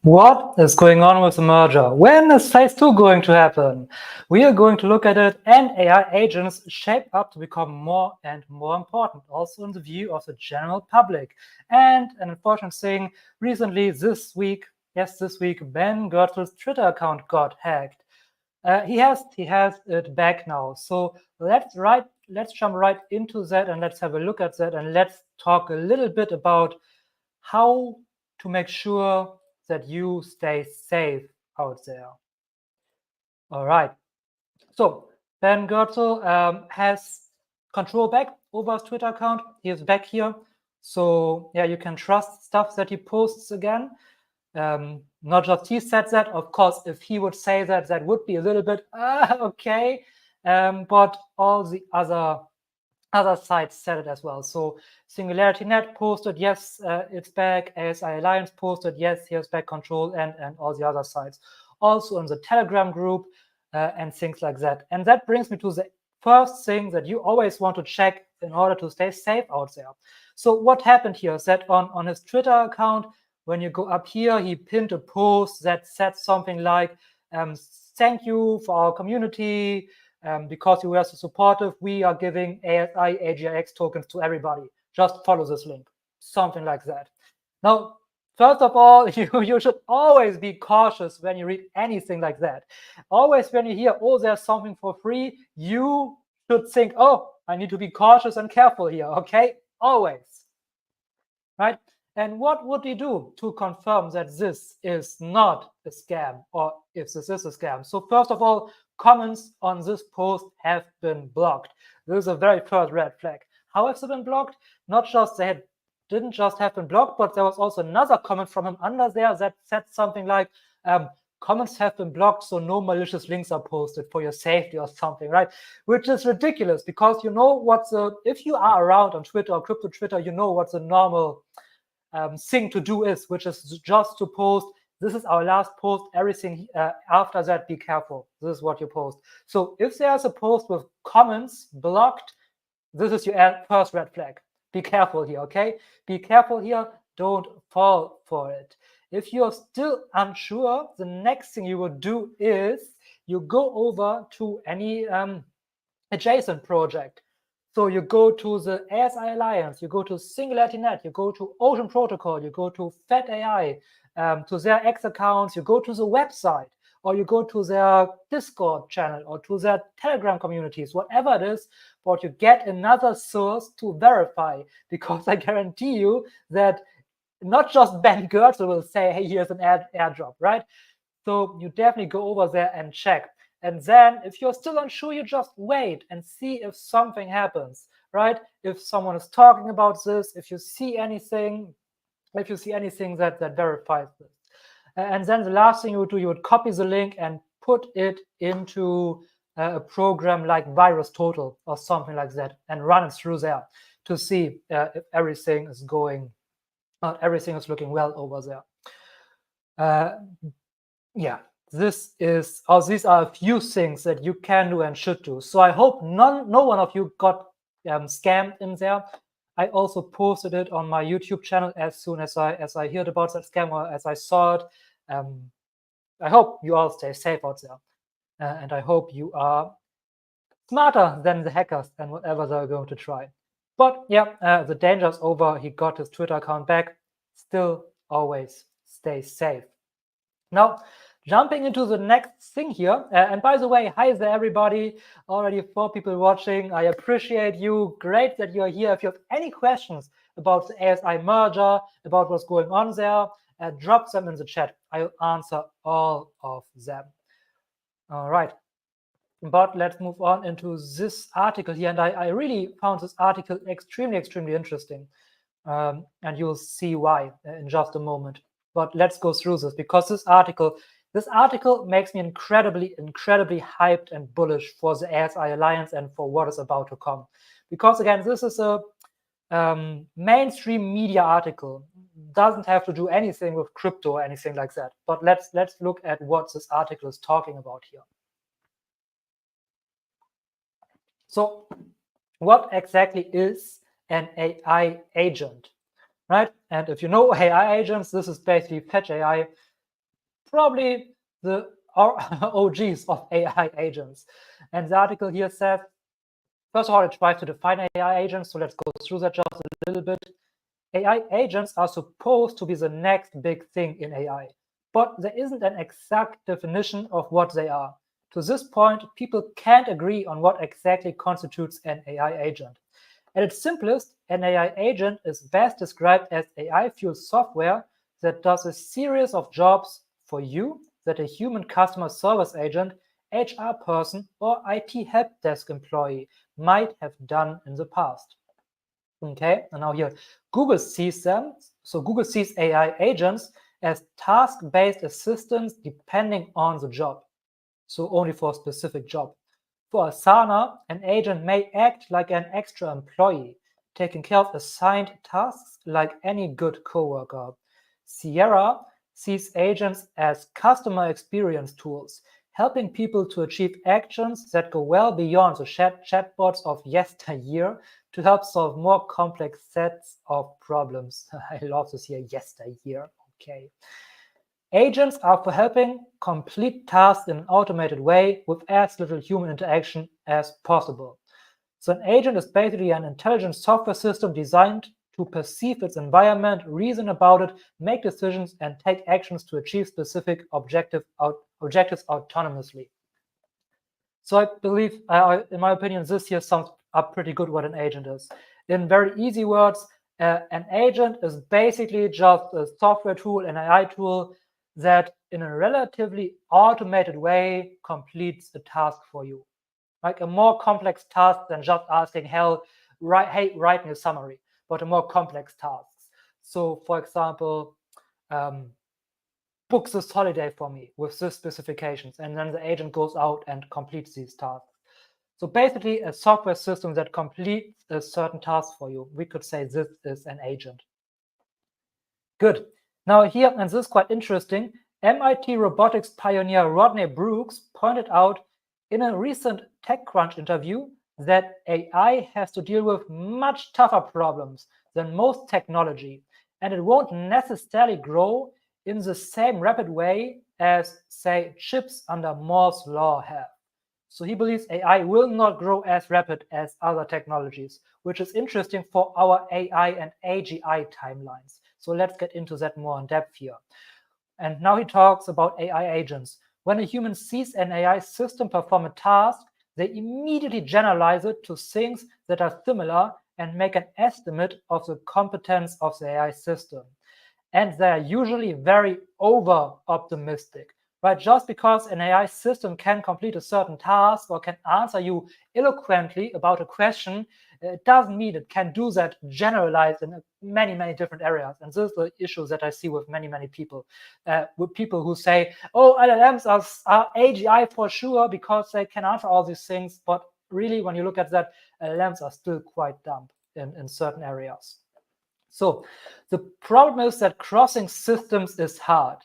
What is going on with the merger? When is phase 2 going to happen? We are going to look at it, and AI agents shape up to become more and more important, also in the view of the general public. And an unfortunate thing, recently this week, Ben Goertzel's Twitter account got hacked. He has it back now. So let's jump right into that, and let's have a look at that, and let's talk a little bit about how to make sure that you stay safe out there. All right. So Ben Goertzel has control back over his Twitter account. He is back here. So yeah, you can trust stuff that he posts again. Not just he said that. Of course, if he would say that, that would be a little bit okay. But all the other sites said it as well. So SingularityNet posted, yes, it's back. ASI Alliance posted, yes, here's back control, and all the other sites. Also in the Telegram group and things like that. And that brings me to the first thing that you always want to check in order to stay safe out there. So what happened here is that on his Twitter account, when you go up here, he pinned a post that said something like, thank you for our community. Because you were so supportive, we are giving ASI AGIX tokens to everybody. Just follow this link, something like that. Now, first of all, you should always be cautious when you read anything like that. Always when you hear, oh, there's something for free, you should think, oh, I need to be cautious and careful here, okay? Always, right? And what would he do to confirm that this is not a scam, or if this is a scam? So first of all, comments on this post have been blocked. This is a very first red flag. How have they been blocked? Not just didn't just have been blocked, but there was also another comment from him under there that said something like, comments have been blocked, so no malicious links are posted for your safety or something, right? Which is ridiculous, because you know if you are around on Twitter or crypto Twitter, you know what the normal thing to do is, which is just to post, this is our last post, everything after that, be careful. This is what you post. So if there's a post with comments blocked, this is your first red flag. Be careful here, okay? Be careful here. Don't fall for it. If you're still unsure, the next thing you would do is you go over to any adjacent project. So you go to the ASI Alliance, you go to SingularityNet, you go to Ocean Protocol, you go to Fed AI, to their X accounts, you go to the website, or you go to their Discord channel, or to their Telegram communities, whatever it is, but you get another source to verify, because I guarantee you that not just Ben Goertzel will say, hey, here's an airdrop, right? So you definitely go over there and check. And then if you're still unsure, you just wait and see if something happens, right? If someone is talking about this, if you see anything that verifies this. And then the last thing you would do, you would copy the link and put it into a program like VirusTotal or something like that, and run it through there to see if everything is looking well over there. Yeah. These are a few things that you can do and should do. So I hope no one of you got scammed in there. I also posted it on my YouTube channel as soon as I heard about that scam, or as I saw it. I hope you all stay safe out there, and I hope you are smarter than the hackers and whatever they're going to try. But yeah, the danger's over. He got his Twitter account back. Still, always stay safe. Now, jumping into the next thing here, and by the way, hi there, everybody. Already 4 people watching. I appreciate you. Great that you're here. If you have any questions about the ASI merger, about what's going on there, drop them in the chat. I'll answer all of them. All right. But let's move on into this article here. And I really found this article extremely, extremely interesting. And you'll see why in just a moment. But let's go through this, because this article makes me incredibly, incredibly hyped and bullish for the ASI Alliance and for what is about to come. Because again, this is a mainstream media article. Doesn't have to do anything with crypto or anything like that. But let's look at what this article is talking about here. So what exactly is an AI agent, right? And if you know AI agents, this is basically Fetch AI. probably the OGs of AI agents. And the article here says, first of all, it tries to define AI agents. So let's go through that just a little bit. AI agents are supposed to be the next big thing in AI, but there isn't an exact definition of what they are. To this point, people can't agree on what exactly constitutes an AI agent. At its simplest, an AI agent is best described as AI-fueled software that does a series of jobs for you that a human customer service agent, HR person, or IT help desk employee might have done in the past. Okay, and now here, Google sees them. So Google sees AI agents as task-based assistants depending on the job. So only for a specific job. For Asana, an agent may act like an extra employee, taking care of assigned tasks like any good coworker. Sierra sees agents as customer experience tools, helping people to achieve actions that go well beyond the chatbots of yesteryear to help solve more complex sets of problems. I love this here, yesteryear. Okay. Agents are for helping complete tasks in an automated way with as little human interaction as possible. So an agent is basically an intelligent software system designed to perceive its environment, reason about it, make decisions, and take actions to achieve specific objectives autonomously. So I believe, in my opinion, this here sums up pretty good what an agent is. In very easy words, an agent is basically just a software tool, an AI tool that in a relatively automated way completes a task for you. Like a more complex task than just asking, hey, write me a summary, but a more complex task. So for example, book this holiday for me with this specifications, and then the agent goes out and completes these tasks. So basically a software system that completes a certain task for you. We could say this is an agent. Good. Now here, and this is quite interesting, MIT robotics pioneer Rodney Brooks pointed out in a recent TechCrunch interview that AI has to deal with much tougher problems than most technology, and it won't necessarily grow in the same rapid way as, say, chips under Moore's law have. So he believes AI will not grow as rapid as other technologies, which is interesting for our AI and AGI timelines. So let's get into that more in depth here. And now he talks about AI agents. When a human sees an AI system perform a task, they immediately generalize it to things that are similar and make an estimate of the competence of the AI system. And they are usually very over-optimistic. Right? Just because an AI system can complete a certain task or can answer you eloquently about a question, it doesn't mean it can do that generalized in many, many different areas. And this is the issue that I see with many, many people. With people who say, oh, LLMs are AGI for sure because they can answer all these things. But really, when you look at that, LLMs are still quite dumb in certain areas. So the problem is that crossing systems is hard.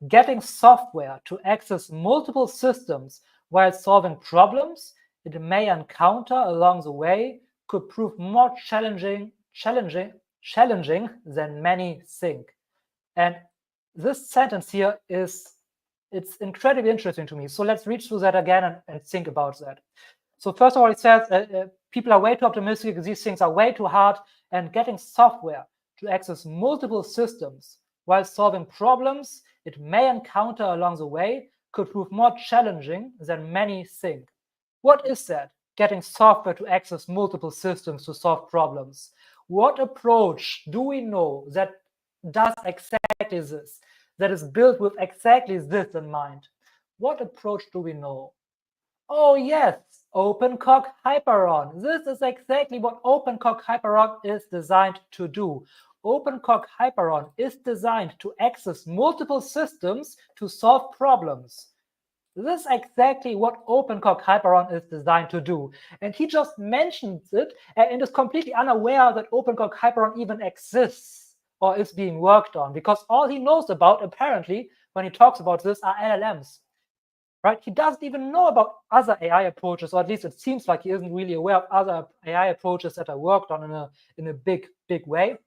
Getting software to access multiple systems while solving problems it may encounter along the way could prove more challenging than many think. And this sentence here it's incredibly interesting to me. So let's read through that again and think about that. So first of all, it says people are way too optimistic. These things are way too hard. And getting software to access multiple systems while solving problems it may encounter along the way could prove more challenging than many think. What is that? Getting software to access multiple systems to solve problems. What approach do we know that does exactly this, that is built with exactly this in mind? What approach do we know? Oh yes, OpenCog Hyperon. This is exactly what OpenCog Hyperon is designed to do. OpenCog Hyperon is designed to access multiple systems to solve problems. This is exactly what OpenCog Hyperon is designed to do. And he just mentions it and is completely unaware that OpenCog Hyperon even exists or is being worked on, because all he knows about, apparently, when he talks about this, are LLMs. Right? He doesn't even know about other AI approaches, or at least it seems like he isn't really aware of other AI approaches that are worked on in a big way.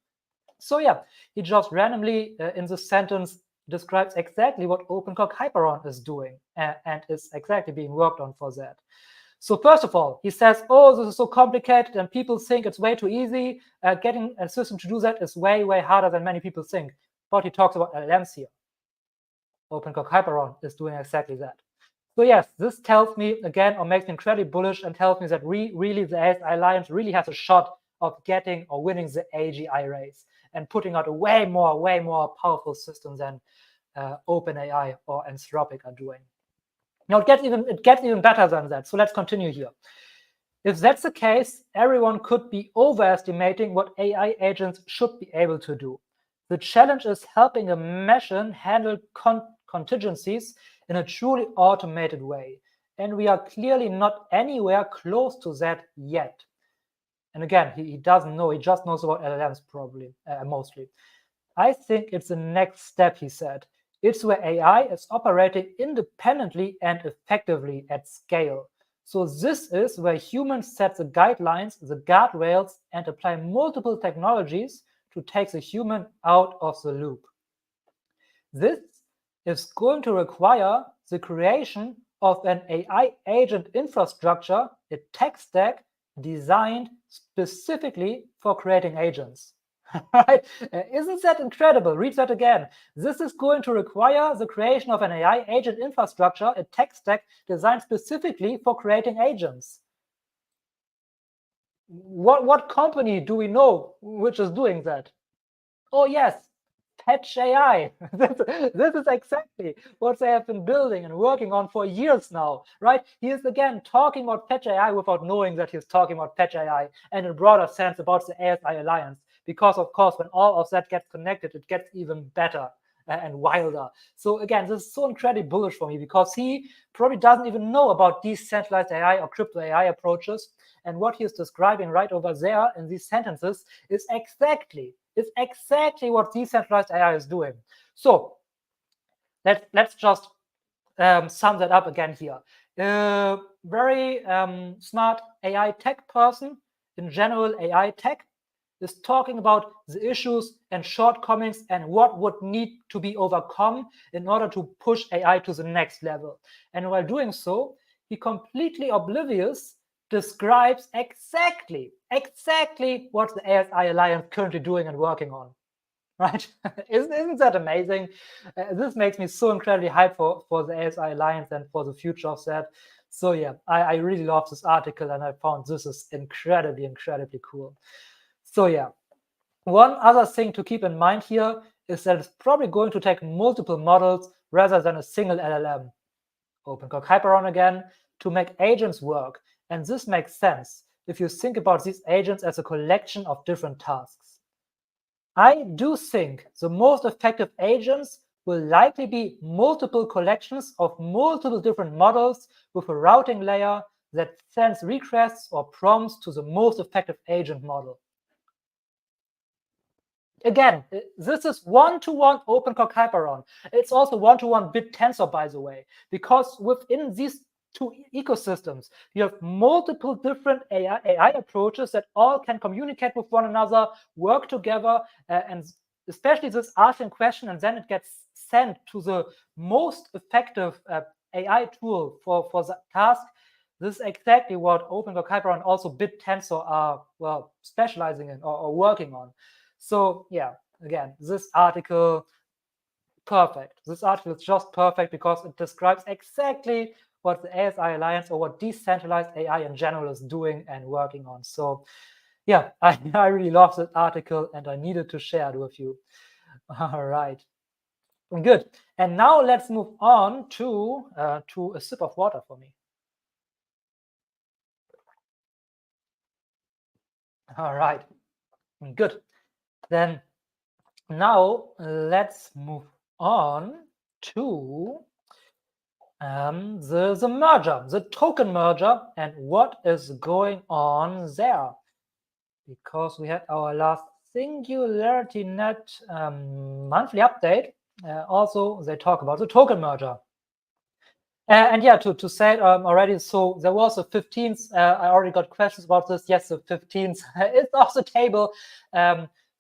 So yeah, he just randomly in this sentence describes exactly what OpenCog Hyperon is doing and is exactly being worked on for that. So first of all, he says, oh, this is so complicated and people think it's way too easy. Getting a system to do that is way, way harder than many people think. But he talks about LLMs here. OpenCog Hyperon is doing exactly that. So yes, this tells me, again, or makes me incredibly bullish and tells me that really the ASI Alliance really has a shot of getting or winning the AGI race and putting out a way more powerful system than OpenAI or Anthropic are doing. Now it gets even better than that. So let's continue here. If that's the case, everyone could be overestimating what AI agents should be able to do. The challenge is helping a machine handle contingencies in a truly automated way. And we are clearly not anywhere close to that yet. And again, he doesn't know, he just knows about LLMs probably, mostly. I think it's the next step, he said. It's where AI is operating independently and effectively at scale. So this is where humans set the guidelines, the guardrails, and apply multiple technologies to take the human out of the loop. This is going to require the creation of an AI agent infrastructure, a tech stack designed specifically for creating agents. Right? Isn't that incredible? Read that again. This is going to require the creation of an AI agent infrastructure, a tech stack designed specifically for creating agents. What company do we know which is doing that? Oh yes, Fetch AI. This is exactly what they have been building and working on for years now, right? He is again talking about Fetch AI without knowing that he's talking about Fetch AI and in a broader sense about the ASI Alliance. Because of course, when all of that gets connected, it gets even better and wilder. So again, this is so incredibly bullish for me because he probably doesn't even know about decentralized AI or crypto AI approaches. And what he is describing right over there in these sentences is exactly what decentralized AI is doing. So let's just sum that up again here. Very smart AI tech person, in general AI tech, is talking about the issues and shortcomings and what would need to be overcome in order to push AI to the next level. And while doing so, he completely oblivious describes exactly what the ASI Alliance currently doing and working on. Right? Isn't that amazing? This makes me so incredibly hyped for the ASI Alliance and for the future of that. So yeah, I really love this article and I found this is incredibly cool. So yeah, one other thing to keep in mind here is that it's probably going to take multiple models rather than a single LLM. OpenCog Hyperon again, to make agents work. And this makes sense if you think about these agents as a collection of different tasks. I do think the most effective agents will likely be multiple collections of multiple different models with a routing layer that sends requests or prompts to the most effective agent model. Again, this is one-to-one OpenCog Hyperon. It's also one-to-one bit tensor, by the way, because within these two ecosystems, you have multiple different AI approaches that all can communicate with one another, work together, and especially this asking question, and then it gets sent to the most effective AI tool for the task. This is exactly what OpenCog Hyperon and also bit tensor are specializing in or working on. So yeah, again, this article, perfect. This article is just perfect because it describes exactly what the ASI Alliance or what decentralized AI in general is doing and working on. So yeah, I really love this article and I needed to share it with you. All right, good. And now let's move on to a sip of water for me. All right, good. Then now let's move on to the merger, the token merger, and what is going on there. Because we had our last SingularityNet monthly update. Also, they talk about the token merger. And yeah, to say it already, so there was a 15th. I already got questions about this. Yes, the 15th is off the table.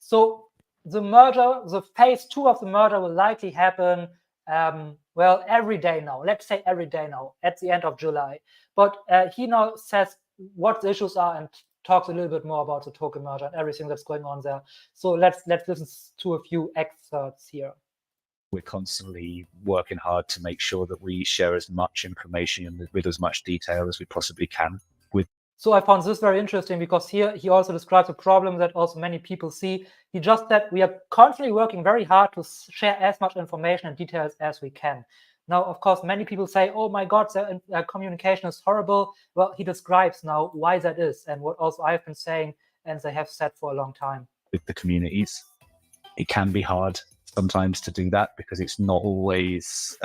So the merger, the phase 2 of the merger will likely happen, well, every day now. Let's say every day now, at the end of July. But he now says what the issues are and talks a little bit more about the token merger and everything that's going on there. So let's listen to a few excerpts here. We're constantly working hard to make sure that we share as much information with as much detail as we possibly can. So I found this very interesting because here he also describes a problem that also many people see. He just said we are constantly working very hard to share as much information and details as we can. Now, of course, many people say, oh my God, their communication is horrible. Well, he describes now why that is and what also I've been saying and they have said for a long time. With the communities, it can be hard sometimes to do that because it's not always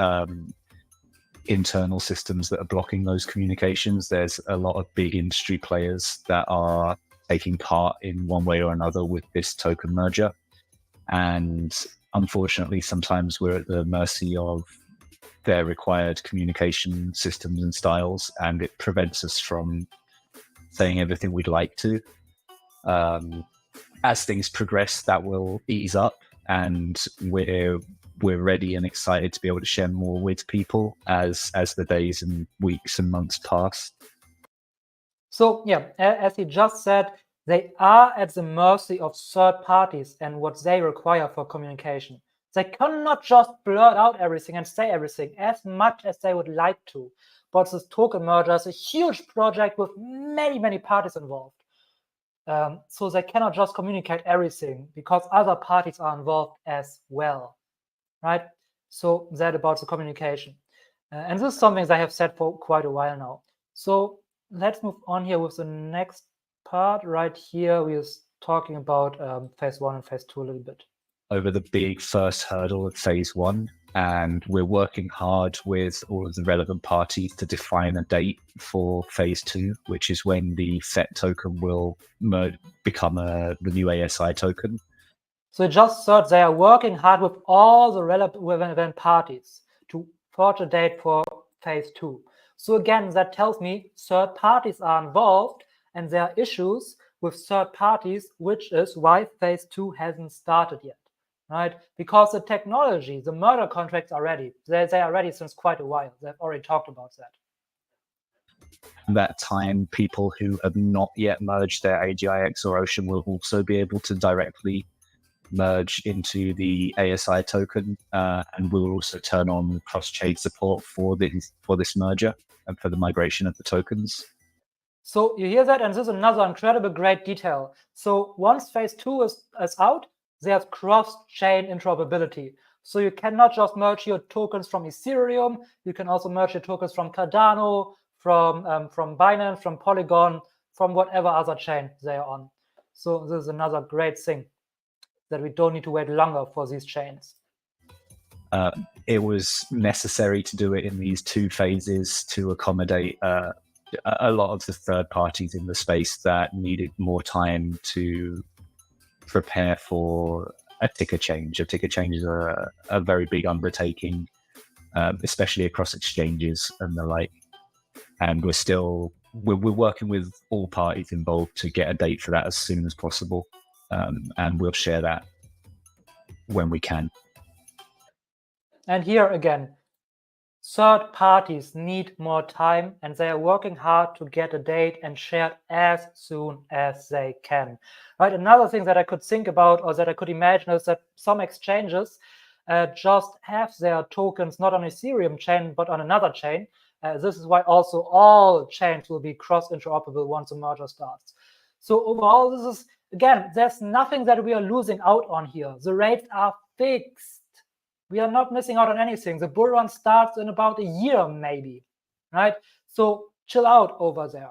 internal systems that are blocking those communications. There's a lot of big industry players that are taking part in one way or another with this token merger. And unfortunately, sometimes we're at the mercy of their required communication systems and styles, and it prevents us from saying everything we'd like to. As things progress, that will ease up, and we're ready and excited to be able to share more with people as the days and weeks and months pass. So yeah, as he just said, they are at the mercy of third parties and what they require for communication. They cannot just blurt out everything and say everything as much as they would like to. But this token merger is a huge project with many, many parties involved. So they cannot just communicate everything because other parties are involved as well, right? So that about the communication. And this is something they have said for quite a while now. So let's move on here with the next part. Right here, we're talking about phase 1 and phase 2 a little bit. Over the big first hurdle of phase 1, and we're working hard with all of the relevant parties to define a date for phase 2, which is when the FET token will become the new ASI token. So it just said they are working hard with all the relevant parties to forge a date for phase 2. So again, that tells me third parties are involved and there are issues with third parties, which is why phase 2 hasn't started yet, right? Because the technology, the merger contracts are ready. They are ready since quite a while. They've already talked about that. That time, people who have not yet merged their AGIX or Ocean will also be able to directly merge into the ASI token, and we'll also turn on cross-chain support for this merger and for the migration of the tokens. So you hear that, and this is another incredible great detail. So once phase 2 is out, there's cross-chain interoperability. So you cannot just merge your tokens from Ethereum. You can also merge your tokens from Cardano, from Binance, from Polygon, from whatever other chain they are on. So this is another great thing, that we don't need to wait longer for these chains. It was necessary to do it in these 2 phases to accommodate a lot of the third parties in the space that needed more time to prepare for a ticker change. A ticker change is a very big undertaking, especially across exchanges and the like. And we're working with all parties involved to get a date for that as soon as possible. And we'll share that when we can. And here again, third parties need more time and they are working hard to get a date and share it as soon as they can. Right? Another thing that I could think about or that I could imagine is that some exchanges just have their tokens not on Ethereum chain but on another chain. This is why also all chains will be cross-interoperable once the merger starts. So overall, this is, again, there's nothing that we are losing out on here. The rates are fixed. We are not missing out on anything. The bull run starts in about a year, maybe, right? So chill out over there,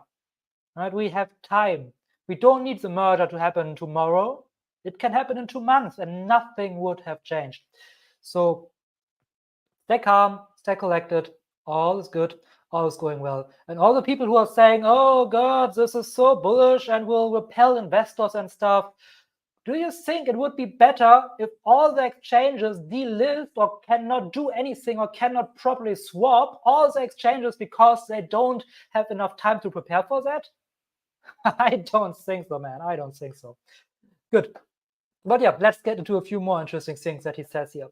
right? We have time. We don't need the merger to happen tomorrow. It can happen in 2 months and nothing would have changed. So stay calm, stay collected. All is good. All is going well. And all the people who are saying, oh God, this is so bullish and will repel investors and stuff, do you think it would be better if all the exchanges delist or cannot do anything or cannot properly swap all the exchanges because they don't have enough time to prepare for that? I don't think so, man. I don't think so. Good. But yeah, let's get into a few more interesting things that he says here.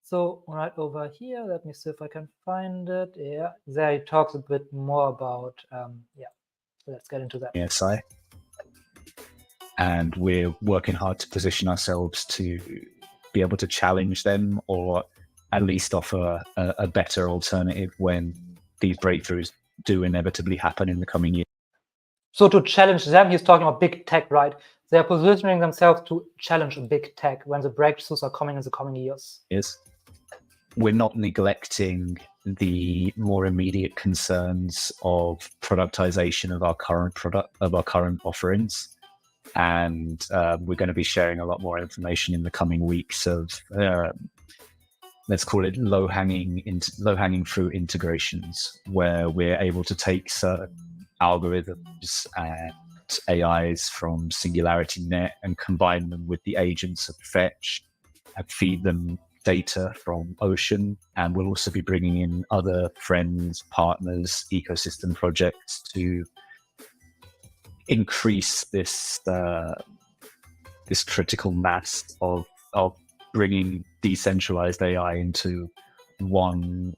So right over here, let me see if I can find it. Yeah, there he talks a bit more about, yeah, let's get into that. ASI. And we're working hard to position ourselves to be able to challenge them, or at least offer a better alternative when these breakthroughs do inevitably happen in the coming year. So to challenge them, he's talking about big tech, right? They're positioning themselves to challenge big tech when the breakthroughs are coming in the coming years. Yes. We're not neglecting the more immediate concerns of productization of our current offerings. And we're going to be sharing a lot more information in the coming weeks of, let's call it low-hanging fruit integrations, where we're able to take certain algorithms and AIs from SingularityNet and combine them with the agents of Fetch and feed them data from Ocean. And we'll also be bringing in other friends, partners, ecosystem projects to increase this this critical mass of bringing decentralized AI into one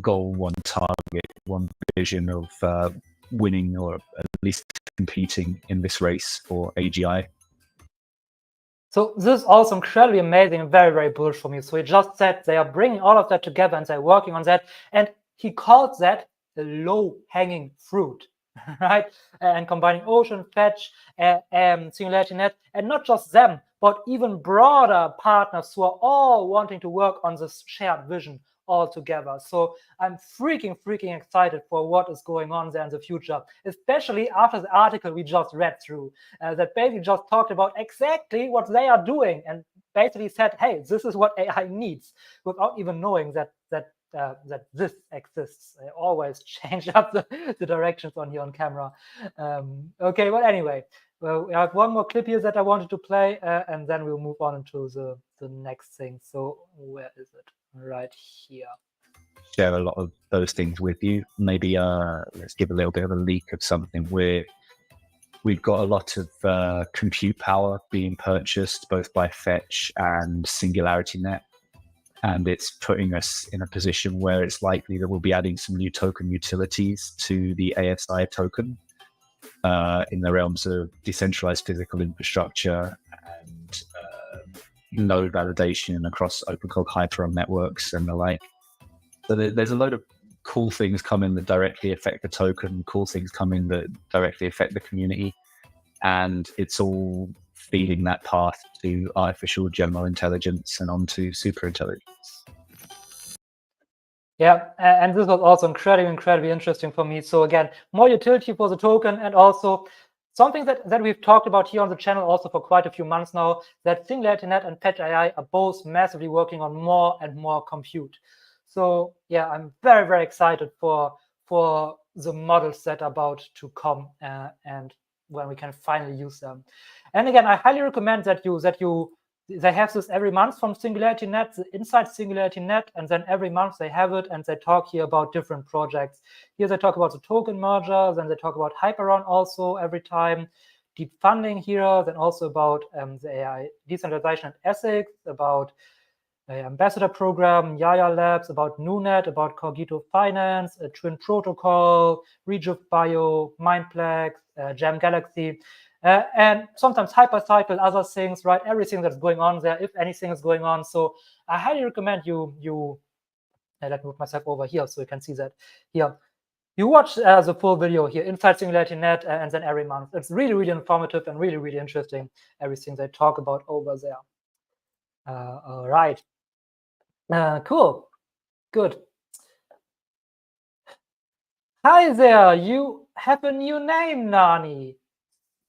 goal, one target, one vision of winning, or at least competing in this race for AGI. So this is also incredibly amazing and very, very bullish for me. So he just said they are bringing all of that together and they're working on that. And he calls that the low-hanging fruit, right? And combining Ocean, Fetch, SingularityNet, and not just them, but even broader partners who are all wanting to work on this shared vision all together. So I'm freaking excited for what is going on there in the future, especially after the article we just read through that basically just talked about exactly what they are doing and basically said, hey, this is what AI needs, without even knowing that this exists. I always change up the directions on here on camera. Okay, but anyway, well, we have one more clip here that I wanted to play, and then we'll move on into the next thing. So where is it? Right here. Share a lot of those things with you. Maybe let's give a little bit of a leak of something. We've got a lot of compute power being purchased both by Fetch and SingularityNet, and it's putting us in a position where it's likely that we'll be adding some new token utilities to the ASI token in the realms of decentralized physical infrastructure and node validation across OpenCog Hyperon networks and the like. So there's a load of cool things coming that directly affect the token, cool things coming that directly affect the community, and it's all feeding that path to artificial general intelligence and onto super intelligence. Yeah, and this was also incredibly interesting for me. So again, more utility for the token, and also something that we've talked about here on the channel also for quite a few months now, that SingularityNet and Fetch AI are both massively working on more and more compute. So yeah, I'm very excited for the models that are about to come and when we can finally use them. And again, I highly recommend that they have this every month from SingularityNet, inside SingularityNet, and then every month they have it and they talk here about different projects. Here they talk about the token merger, then they talk about Hyperon also every time, deep funding here, then also about the AI decentralization and ethics, about the Ambassador Program, Yaya Labs, about NuNet, about Cogito Finance, Twin Protocol, Rejuve Bio, Mindplex, Jam Galaxy. And sometimes Hypercycle, other things, right? Everything that's going on there, if anything is going on. So I highly recommend you let me move myself over here so you can see that here. You watch the full video here, inside SingularityNet, and then every month. It's really informative and really interesting, everything they talk about over there. All right. Cool. Good. Hi there. You have a new name, Nani.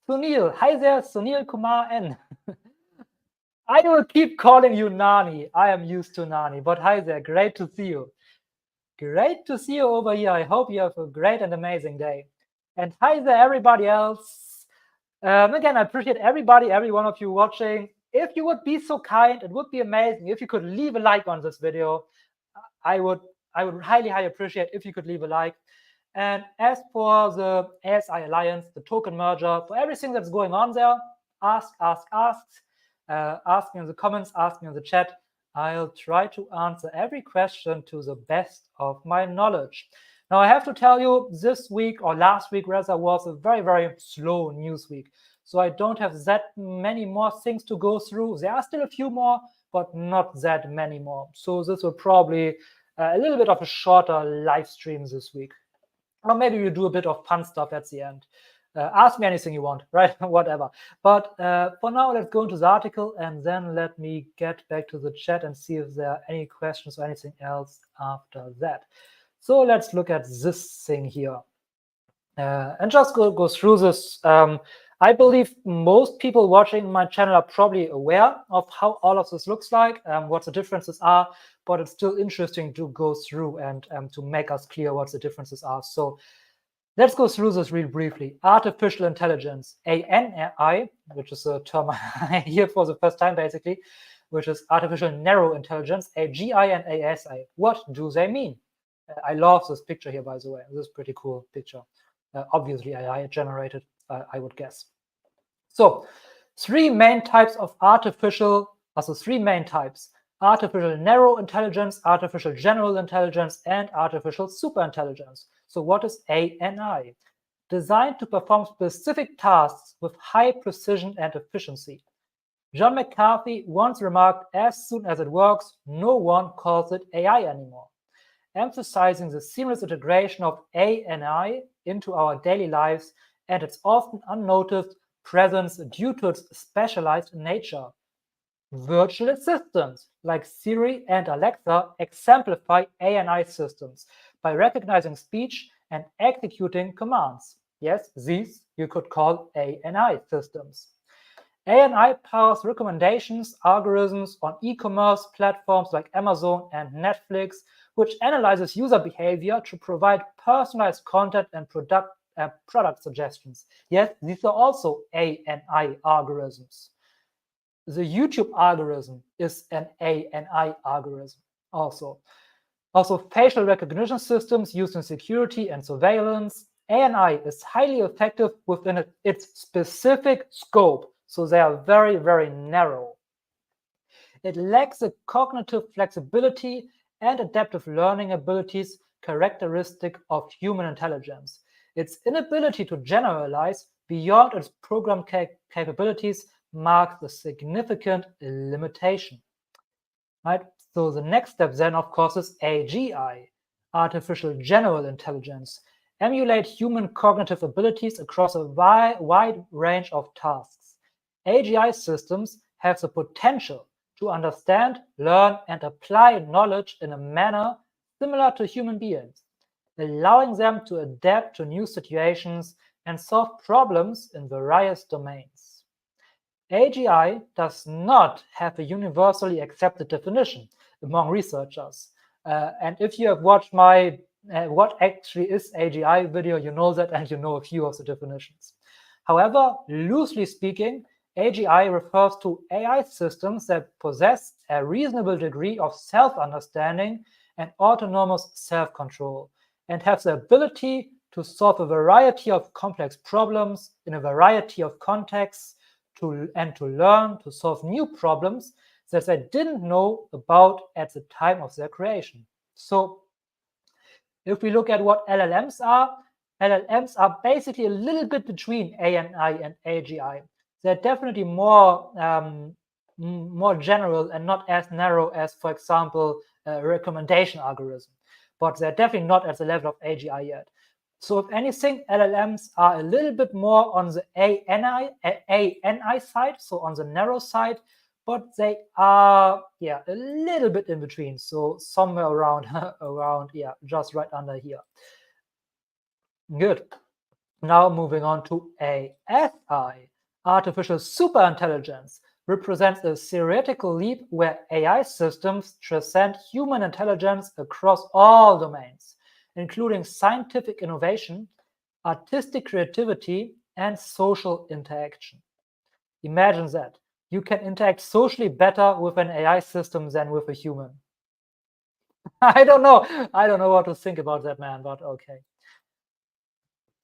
Sunil. Hi there, Sunil Kumar N. I will keep calling you Nani. I am used to Nani, but hi there. Great to see you. Great to see you over here. I hope you have a great and amazing day. And hi there, everybody else. Again, I appreciate every one of you watching. If you would be so kind, it would be amazing if you could leave a like on this video. I would highly appreciate if you could leave a like. And as for the ASI Alliance, the token merger, for everything that's going on there, ask. Ask me in the comments, ask me in the chat. I'll try to answer every question to the best of my knowledge. Now, I have to tell you, this week, or last week rather, was a very, very slow news week. So I don't have that many more things to go through. There are still a few more, but not that many more. So this will probably a little bit of a shorter live stream this week. Or maybe you do a bit of fun stuff at the end. Ask me anything you want, right? Whatever. But for now, let's go into the article, and then let me get back to the chat and see if there are any questions or anything else after that. So let's look at this thing here. And just go through this. I believe most people watching my channel are probably aware of how all of this looks like, what the differences are, but it's still interesting to go through and to make us clear what the differences are. So let's go through this real briefly. Artificial intelligence, ANI, which is a term I hear for the first time, basically, which is artificial narrow intelligence, AGI and ASI. What do they mean? I love this picture here, by the way. This is a pretty cool picture. Obviously, AI generated, I would guess. So, three main types of artificial narrow intelligence, artificial general intelligence, and artificial superintelligence. So what is ANI? Designed to perform specific tasks with high precision and efficiency. John McCarthy once remarked, as soon as it works, no one calls it AI anymore, emphasizing the seamless integration of ANI into our daily lives and its often unnoticed presence due to its specialized nature. Virtual assistants like Siri and Alexa exemplify ANI systems by recognizing speech and executing commands. Yes, these you could call ANI systems. ANI powers recommendations algorithms on e-commerce platforms like Amazon and Netflix, which analyzes user behavior to provide personalized content and product suggestions. Yes, these are also ANI algorithms. The YouTube algorithm is an ANI algorithm also. Also, facial recognition systems used in security and surveillance. ANI is highly effective within its specific scope, so they are very, very narrow. It lacks the cognitive flexibility and adaptive learning abilities characteristic of human intelligence. Its inability to generalize beyond its program capabilities marks a significant limitation. Right? So the next step then, of course, is AGI, artificial general intelligence, emulate human cognitive abilities across a wide range of tasks. AGI systems have the potential to understand, learn, and apply knowledge in a manner similar to human beings, allowing them to adapt to new situations and solve problems in various domains. AGI does not have a universally accepted definition among researchers. And if you have watched my what actually is AGI video, you know that, and you know a few of the definitions. However, loosely speaking, AGI refers to AI systems that possess a reasonable degree of self-understanding and autonomous self-control, and have the ability to solve a variety of complex problems in a variety of contexts, and to learn to solve new problems that they didn't know about at the time of their creation. So if we look at what LLMs are basically a little bit between ANI and AGI. They're definitely more general and not as narrow as, for example, a recommendation algorithm. But they're definitely not at the level of AGI yet. So if anything, LLMs are a little bit more on the ANI side, so on the narrow side, but they are, a little bit in between. So somewhere around, just right under here. Good. Now moving on to ASI, artificial superintelligence, represents a theoretical leap where AI systems transcend human intelligence across all domains, including scientific innovation, artistic creativity, and social interaction. Imagine that. You can interact socially better with an AI system than with a human. I don't know what to think about that, man, but okay.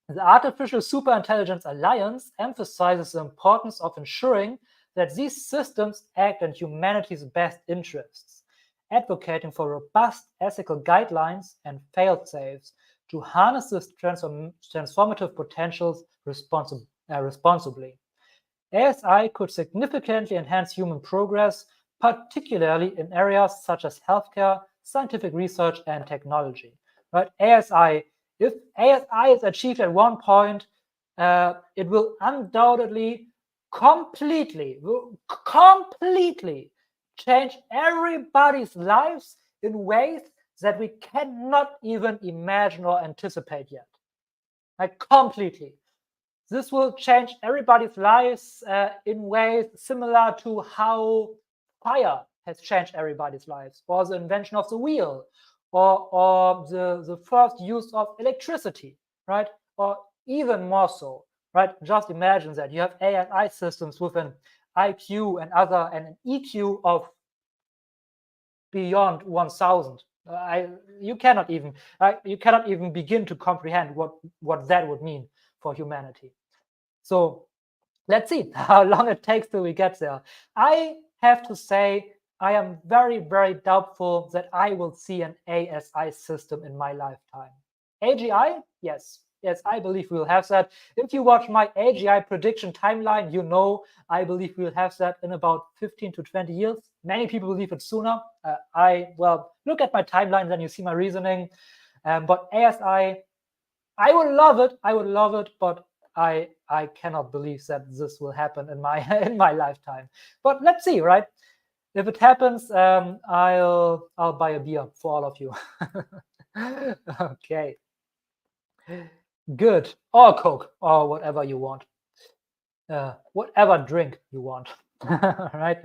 The Artificial Superintelligence Alliance emphasizes the importance of ensuring that these systems act in humanity's best interests, advocating for robust ethical guidelines and fail-safes to harness this transformative potentials responsibly. ASI could significantly enhance human progress, particularly in areas such as healthcare, scientific research, and technology. Right? ASI, if ASI is achieved at one point, it will undoubtedly completely change everybody's lives in ways that we cannot even imagine or anticipate yet. Like completely. This will change everybody's lives in ways similar to how fire has changed everybody's lives, or the invention of the wheel, or the first use of electricity, right? Or even more so, right? Just imagine that you have ASI systems with an IQ and an EQ of beyond 1,000. You cannot even begin to comprehend what that would mean for humanity. So let's see how long it takes till we get there. I have to say, I am very, very doubtful that I will see an ASI system in my lifetime. AGI? Yes. Yes, I believe we'll have that. If you watch my AGI prediction timeline, you know I believe we'll have that in about 15 to 20 years. Many people believe it sooner. Look at my timeline, then you see my reasoning. But ASI, I would love it. I would love it, but I cannot believe that this will happen in my in my lifetime. But let's see, right? If it happens, I'll buy a beer for all of you. Okay. Good. Or Coke, or whatever you want. Whatever drink you want. Right?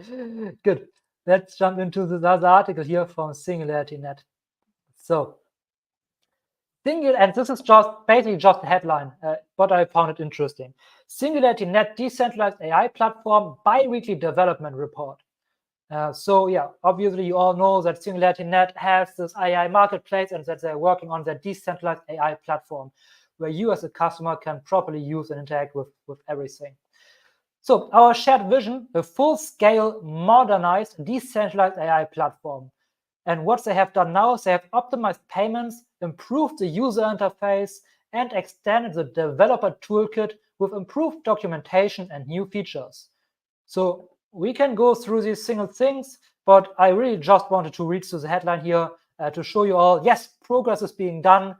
Good. Let's jump into this other article here from SingularityNet. So, and this is basically just a headline, but I found it interesting. SingularityNet Decentralized AI Platform Bi-Weekly Development Report. So yeah, obviously you all know that SingularityNet has this AI marketplace and that they're working on their decentralized AI platform where you as a customer can properly use and interact with everything. So our shared vision, a full-scale, modernized, decentralized AI platform. And what they have done now is they have optimized payments, improved the user interface, and extended the developer toolkit with improved documentation and new features. So we can go through these single things, but I really just wanted to read through the headline here to show you all, yes, progress is being done.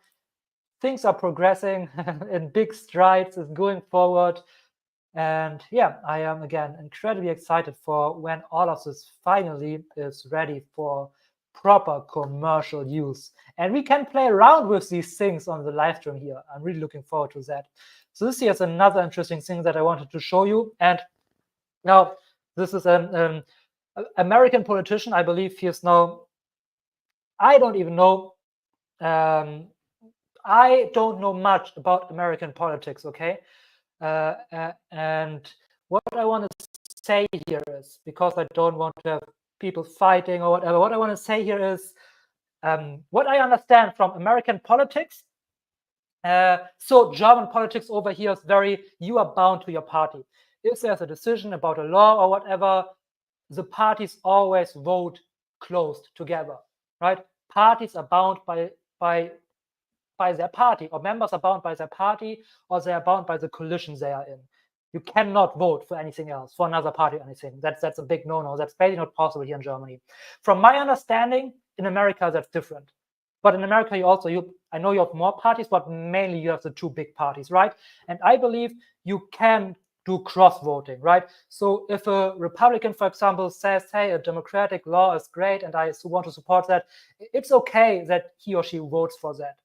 Things are progressing in big strides, is going forward. And yeah, I am, again, incredibly excited for when all of this finally is ready for proper commercial use. And we can play around with these things on the live stream here. I'm really looking forward to that. So this here is another interesting thing that I wanted to show you. And now this is an American politician. I believe he is now, I don't even know. I don't know much about American politics, okay? And what I want to say here is, because I don't want to have people fighting or whatever, what I want to say here is what I understand from American politics. So German politics over here is very, you are bound to your party. If there's a decision about a law or whatever, the parties always vote closed together, right? Parties are bound by their party, or members are bound by their party, or they are bound by the coalition they are in. You cannot vote for anything else, for another party or anything. That's a big no-no. That's basically not possible here in Germany. From my understanding, in America, that's different. But in America, I know you have more parties, but mainly you have the two big parties, right? And I believe you can do cross-voting, right? So if a Republican, for example, says, hey, a democratic law is great and I want to support that, it's okay that he or she votes for that.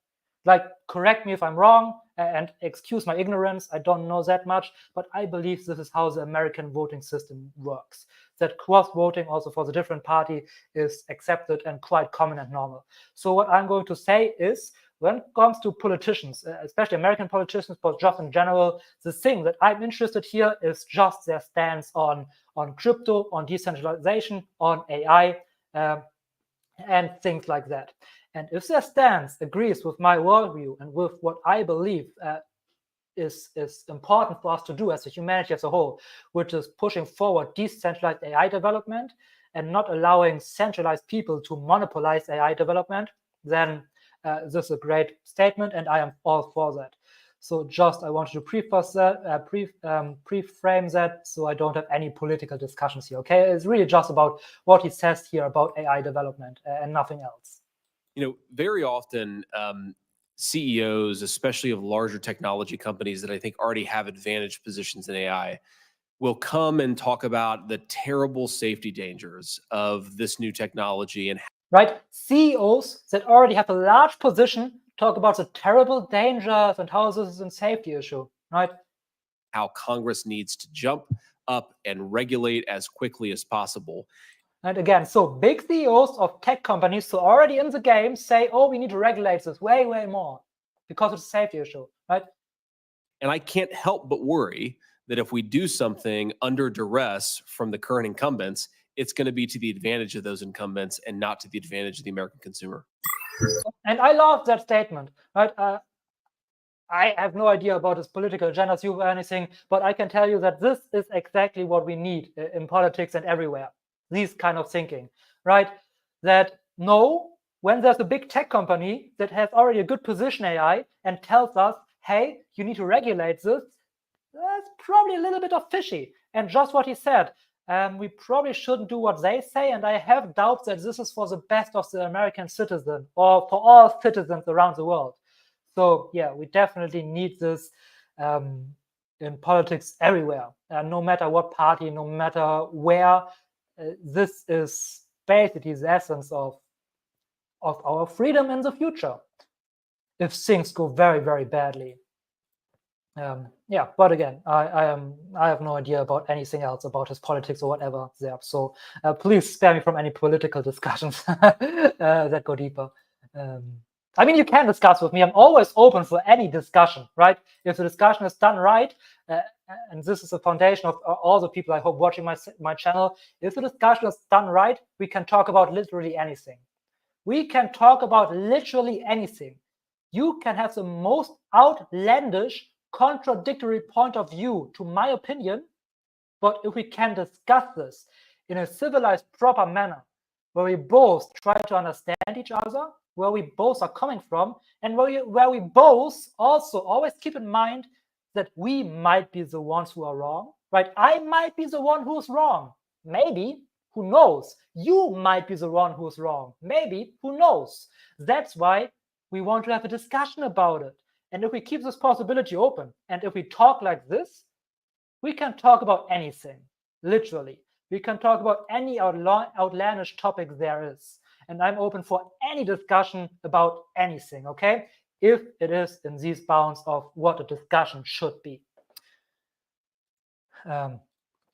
Like, correct me if I'm wrong and excuse my ignorance. I don't know that much, but I believe this is how the American voting system works. That cross-voting also for the different party is accepted and quite common and normal. So what I'm going to say is, when it comes to politicians, especially American politicians, but just in general, the thing that I'm interested here is just their stance on crypto, on decentralization, on AI, and things like that. And if their stance agrees with my worldview and with what I believe, is important for us to do as a humanity as a whole, which is pushing forward decentralized AI development and not allowing centralized people to monopolize AI development, then this is a great statement, and I am all for that. So just I wanted to preface that, pre-frame that, so I don't have any political discussions here. Okay, it's really just about what he says here about AI development and nothing else. Very often CEOs, especially of larger technology companies that I think already have advantaged positions in AI, will come and talk about the terrible safety dangers of this new technology. And right, CEOs that already have a large position talk about the terrible dangers and how this is a safety issue, right? How Congress needs to jump up and regulate as quickly as possible. And again, so big CEOs of tech companies who are already in the game say, oh, we need to regulate this way, way more because it's a safety issue, right? And I can't help but worry that if we do something under duress from the current incumbents, it's going to be to the advantage of those incumbents and not to the advantage of the American consumer. And I love that statement, right? I have no idea about his political agendas or anything, but I can tell you that this is exactly what we need in politics and everywhere. These kind of thinking, right? That no, when there's a big tech company that has already a good position AI and tells us, hey, you need to regulate this, that's probably a little bit of fishy. And just what he said, we probably shouldn't do what they say, and I have doubts that this is for the best of the American citizen or for all citizens around the world. So yeah, we definitely need this in politics everywhere, no matter what party, no matter where. This is basically the essence of our freedom in the future if things go very, very badly. Yeah, but again, I have no idea about anything else about his politics or whatever there. So please spare me from any political discussions that go deeper. I mean, you can discuss with me. I'm always open for any discussion, right? If the discussion is done right, and this is the foundation of all the people I hope watching my channel, if the discussion is done right, we can talk about literally anything. We can talk about literally anything. You can have the most outlandish, contradictory point of view to my opinion, but if we can discuss this in a civilized, proper manner, where we both try to understand each other, where we both are coming from, and where we both also always keep in mind that we might be the ones who are wrong, right? I might be the one who's wrong. Maybe, who knows? You might be the one who's wrong. Maybe, who knows? That's why we want to have a discussion about it. And if we keep this possibility open, and if we talk like this, we can talk about anything, literally. We can talk about any outlandish topic there is. And I'm open for any discussion about anything, okay? If it is in these bounds of what a discussion should be.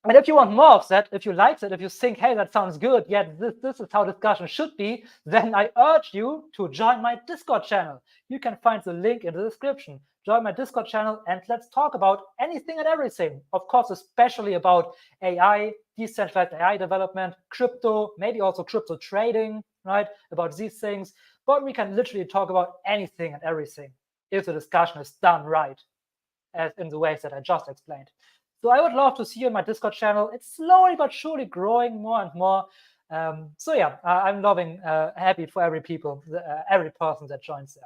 And if you want more of that, if you like that, if you think, hey, that sounds good, yet this is how discussion should be, then I urge you to join my Discord channel. You can find the link in the description. Join my Discord channel and let's talk about anything and everything. Of course, especially about AI, decentralized AI development, crypto, maybe also crypto trading, right? About these things. But we can literally talk about anything and everything if the discussion is done right, as in the ways that I just explained. So I would love to see you in my Discord channel. It's slowly but surely growing more and more. So yeah, I'm happy for every person that joins there.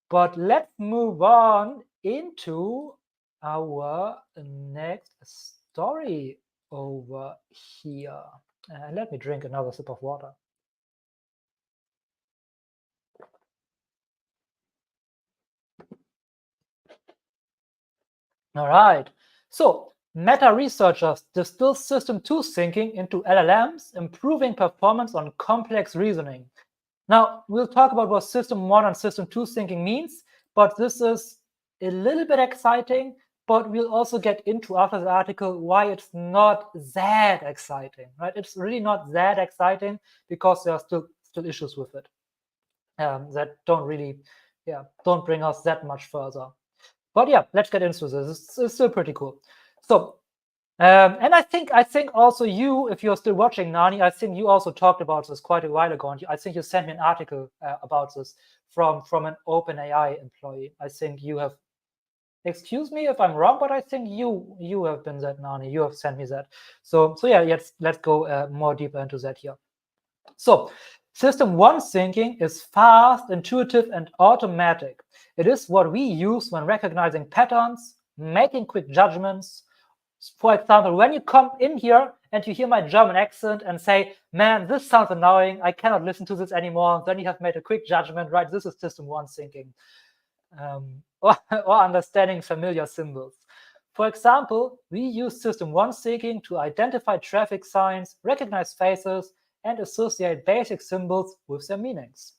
But let's move on into our next story over here. Let me drink another sip of water. All right. So Meta researchers distill System 2 thinking into LLMs, improving performance on complex reasoning. Now, we'll talk about what System 1 and System 2 thinking means, but this is a little bit exciting, but we'll also get into after the article why it's not that exciting, right? It's really not that exciting because there are still issues with it that don't really, don't bring us that much further. But yeah, let's get into this. It's still pretty cool. So, and I think also you, if you're still watching, Nani, I think you also talked about this quite a while ago. And I think you sent me an article about this from an OpenAI employee. I think you have Excuse me if I'm wrong, but I think you have been that, Nani. You have sent me that. So yeah, let's go more deeper into that here. So system one thinking is fast, intuitive, and automatic. It is what we use when recognizing patterns, making quick judgments. For example, when you come in here and you hear my German accent and say, man, this sounds annoying, I cannot listen to this anymore, then you have made a quick judgment, right? This is system one thinking. Or understanding familiar symbols. For example, we use system one thinking to identify traffic signs, recognize faces, and associate basic symbols with their meanings.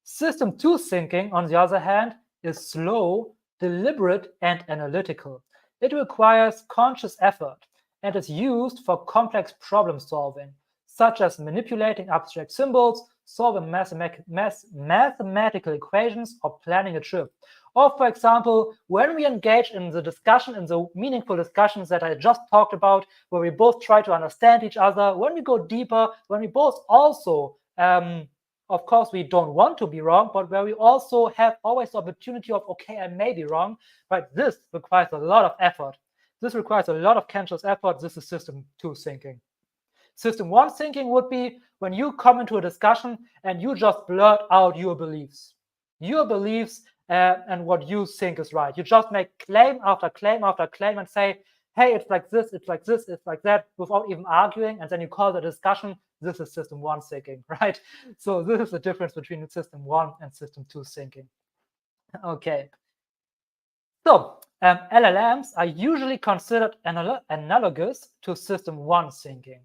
System two thinking, on the other hand, is slow, deliberate, and analytical. It requires conscious effort and is used for complex problem solving, such as manipulating abstract symbols, solving mathematical equations, or planning a trip. Or, for example, when we engage in the discussion, in the meaningful discussions that I just talked about, where we both try to understand each other, when we go deeper, when we both also, of course, we don't want to be wrong, but where we also have always the opportunity of, okay, I may be wrong, right? This requires a lot of effort. This requires a lot of conscious effort. This is system two thinking. System one thinking would be when you come into a discussion and you just blurt out your beliefs and what you think is right. You just make claim after claim after claim and say, hey, it's like this, it's like this, it's like that, without even arguing, and then you call the discussion. This is system one thinking, right? So this is the difference between system one and system two thinking. Okay. So LLMs are usually considered analogous to system one thinking.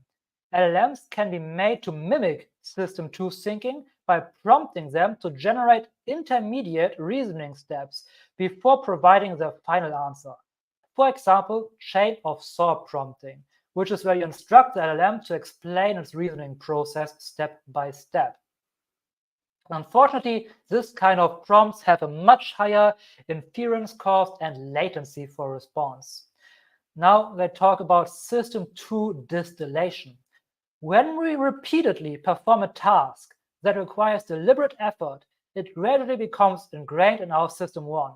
LLMs can be made to mimic system two thinking by prompting them to generate intermediate reasoning steps before providing their final answer. For example, chain of thought prompting, which is where you instruct the LLM to explain its reasoning process step by step. Unfortunately, this kind of prompts have a much higher inference cost and latency for response. Now let's talk about system two distillation. When we repeatedly perform a task that requires deliberate effort, it gradually becomes ingrained in our system one.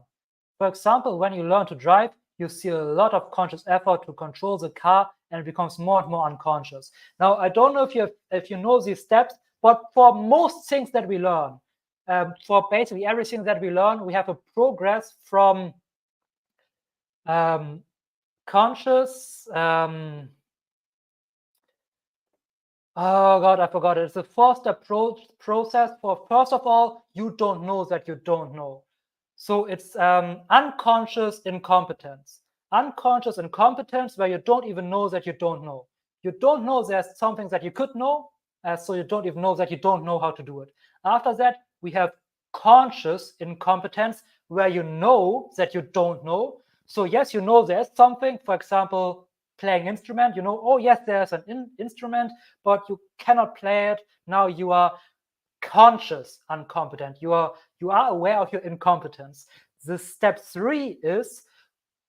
For example, when you learn to drive, you see a lot of conscious effort to control the car, and it becomes more and more unconscious. Now, I don't know if you know these steps, but for most things that we learn, for basically everything that we learn, we have a progress from conscious. Oh God, I forgot it. It's a four-step process for, first of all, you don't know that you don't know. So it's unconscious incompetence. Unconscious incompetence where you don't even know that you don't know. You don't know there's something that you could know, so you don't even know that you don't know how to do it. After that, we have conscious incompetence where you know that you don't know. So yes, you know there's something, for example, playing instrument, you know, oh yes, there's an instrument, but you cannot play it. Now you are conscious incompetent. You are aware of your incompetence. The step three is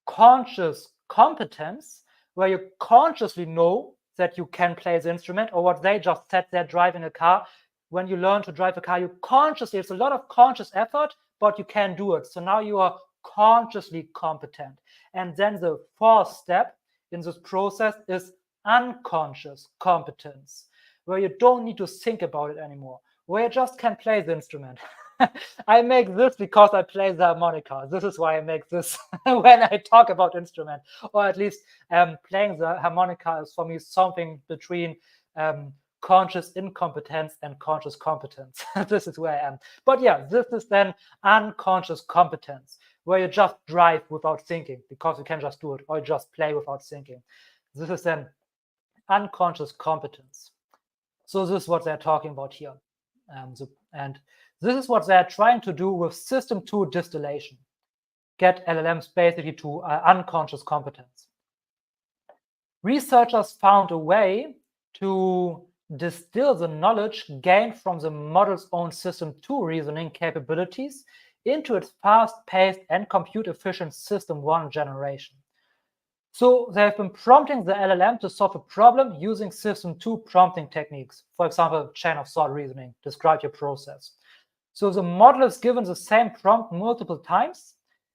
conscious competence, where you consciously know that you can play the instrument, or what they just said, they're driving a car. When you learn to drive a car, you consciously, it's a lot of conscious effort, but you can do it. So now you are consciously competent. And then the fourth step in this process is unconscious competence, where you don't need to think about it anymore, where you just can play the instrument. I make this because I play the harmonica. This is why I make this when I talk about instrument, or at least playing the harmonica is for me something between conscious incompetence and conscious competence. This is where I am. But yeah, this is then unconscious competence, where you just drive without thinking because you can just do it, or you just play without thinking. This is then unconscious competence. So this is what they're talking about here. And this is what they're trying to do with system two distillation. Get LLMs basically to unconscious competence. Researchers found a way to distill the knowledge gained from the model's own system two reasoning capabilities into its fast-paced and compute-efficient system one generation. So they've been prompting the LLM to solve a problem using system two prompting techniques. For example, chain of thought reasoning, describe your process. So the model is given the same prompt multiple times,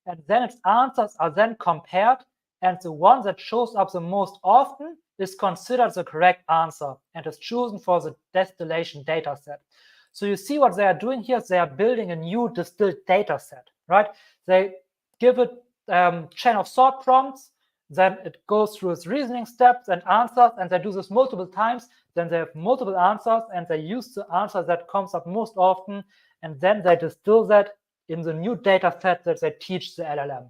and then its answers are then compared, and the one that shows up the most often is considered the correct answer and is chosen for the distillation data set. So you see what they are doing here. They are building a new distilled data set, right? They give it chain of thought prompts, then it goes through its reasoning steps and answers, and they do this multiple times. Then they have multiple answers, and they use the answer that comes up most often, and then they distill that in the new data set that they teach the LLM.